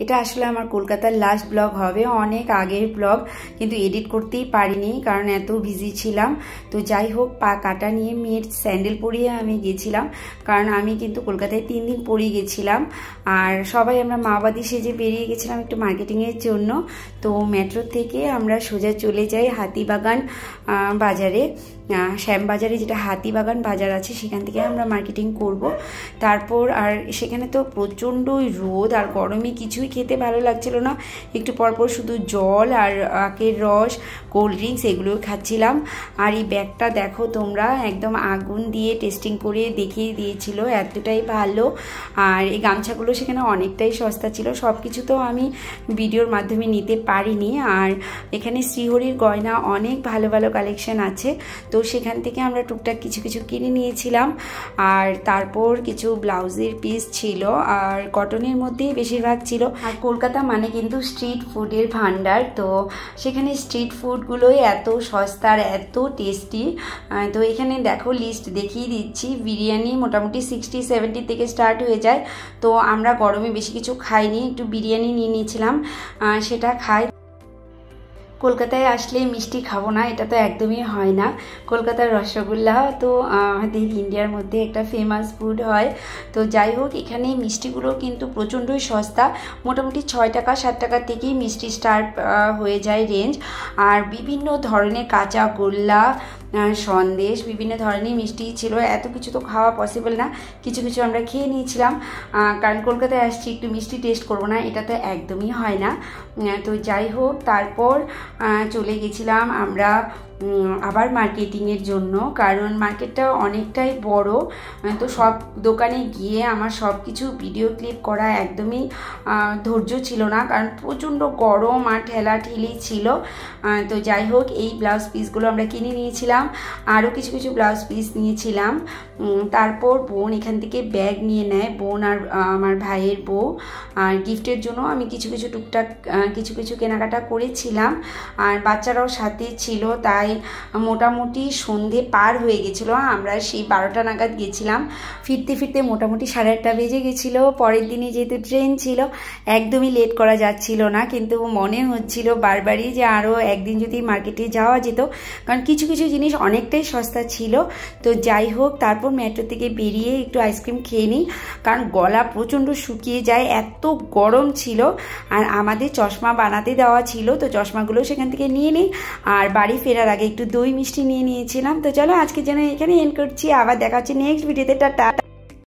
এটা আসলে আমার কলকাতার লাস্ট ব্লগ হবে, অনেক আগের ব্লগ, কিন্তু এডিট করতেই পারিনি কারণ এত বিজি ছিলাম। তো যাই হোক, পা কাটা নিয়ে মেয়ের স্যান্ডেল পরিয়ে আমি গেছিলাম, কারণ আমি কিন্তু কলকাতায় 3 দিন পরেই গেছিলাম। আর সবাই আমরা মাওবাদী সেজে বেরিয়ে গেছিলাম একটু মার্কেটিংয়ের জন্য। তো মেট্রো থেকে আমরা সোজা চলে যাই হাতিবাগান বাজারে, শ্যামবাজারে যেটা হাতিবাগান বাজার আছে, সেখান থেকে আমরা মার্কেটিং করব। তারপর আর সেখানে তো প্রচণ্ডই রোদ আর গরমে কিছুই খেতে ভালো লাগছিল না, একটু পরপর শুধু জল আর আখের রস, কোল্ড ড্রিঙ্কস এগুলোই খাচ্ছিলাম। আর এই ব্যাগটা দেখো তোমরা, একদম আগুন দিয়ে টেস্টিং করে দেখিয়ে দিয়েছিল, এতটাই ভালো। আর এই গামছাগুলো সেখানে অনেকটাই সস্তা ছিল। সব কিছু তো আমি ভিডিওর মাধ্যমে নিতে পারিনি। আর এখানে শ্রীহরির গয়না অনেক ভালো ভালো কালেকশন আছে, তো সেখান থেকে আমরা টুকটাক কিছু কিছু কিনে নিয়েছিলাম। আর তারপর কিছু ব্লাউজের পিস ছিল, আর কটনের মধ্যেই বেশিরভাগ ছিল। আর কলকাতা মানে কিন্তু স্ট্রিট ফুডের ভান্ডার, তো সেখানে স্ট্রিট ফুডগুলোই এত সস্তা আর এত টেস্টি। তো এখানে দেখো লিস্ট দেখিয়ে দিচ্ছি। বিরিয়ানি মোটামুটি 60-70 থেকে স্টার্ট হয়ে যায়। তো আমরা গরমে বেশি কিছু খাইনি, একটু বিরিয়ানি নিয়ে নিয়েছিলাম, সেটা খাই। কলকাতায় আসলে মিষ্টি খাবো না, এটা তো একদমই হয় না। কলকাতার রসগোল্লা তো আমাদের ইন্ডিয়ার মধ্যে একটা ফেমাস ফুড হয়। তো যাই হোক, এখানে মিষ্টিগুলো কিন্তু প্রচণ্ডই সস্তা, মোটামুটি 6 টাকা 7 টাকা থেকেই মিষ্টি স্টার্ট হয়ে যায় রেঞ্জ। আর বিভিন্ন ধরনের কাঁচা গোল্লা, সন্দেশ, বিভিন্ন ধরনের মিষ্টি ছিল। এত কিছু তো খাওয়া পসিবল না, কিছু কিছু আমরা খেয়ে নিয়েছিলাম, কারণ কলকাতায় আসছি একটু মিষ্টি টেস্ট করবো না, এটা তো একদমই হয় না। তো যাই হোক, তারপর চলে গেছিলাম আমরা আবার মার্কেটিংয়ের জন্য, কারণ মার্কেটটা অনেকটাই বড়। তো সব দোকানে গিয়ে আমার সব কিছু ভিডিও ক্লিপ করা একদমই ধৈর্য ছিল না, কারণ প্রচণ্ড গরম আর ঠেলাঠেলি ছিল। তো যাই হোক, এই ব্লাউজ পিসগুলো আমরা কিনে নিয়েছিলাম, আরও কিছু কিছু ব্লাউজ পিস নিয়েছিলাম। তারপর বোন এখান থেকে ব্যাগ নিয়ে নেয়, বোন আর আমার ভাইয়ের বউ। আর গিফটের জন্য আমি কিছু কিছু টুকটাক কিছু কিছু কেনাকাটা করেছিলাম, আর বাচ্চারাও সাথে ছিল। তাই মোটামুটি সন্ধে পার হয়ে গেছিলো, আমরা সেই 12টা নাগাদ গেছিলাম। ফিরতে ফিরতে মোটামুটি 8:30 বেজে গেছিলো। পরের দিনে যেহেতু ট্রেন ছিল, একদমই লেট করা যাচ্ছিল না, কিন্তু মনে হচ্ছিল বারবারই যে আরও একদিন যদি মার্কেটে যাওয়া যেত, কারণ কিছু কিছু জিনিস অনেকটাই সস্তা ছিল। তো যাই হোক, তারপর মেট্রো থেকে বেরিয়ে একটু আইসক্রিম খেয়ে নিই, কারণ গলা প্রচণ্ড শুকিয়ে যায়, এত গরম ছিল। আর আমাদের চশমা বানাতে দেওয়া ছিল, তো চশমাগুলো সেখান থেকে নিয়ে নিই। আর বাড়ি ফেরার আগে একটু দই মিষ্টি নিয়ে নিয়েছিলাম। তো চলো, আজকের জন্য এখানে এন্ড করছি, আবার দেখা হচ্ছে নেক্সট ভিডিওতে। টাটা।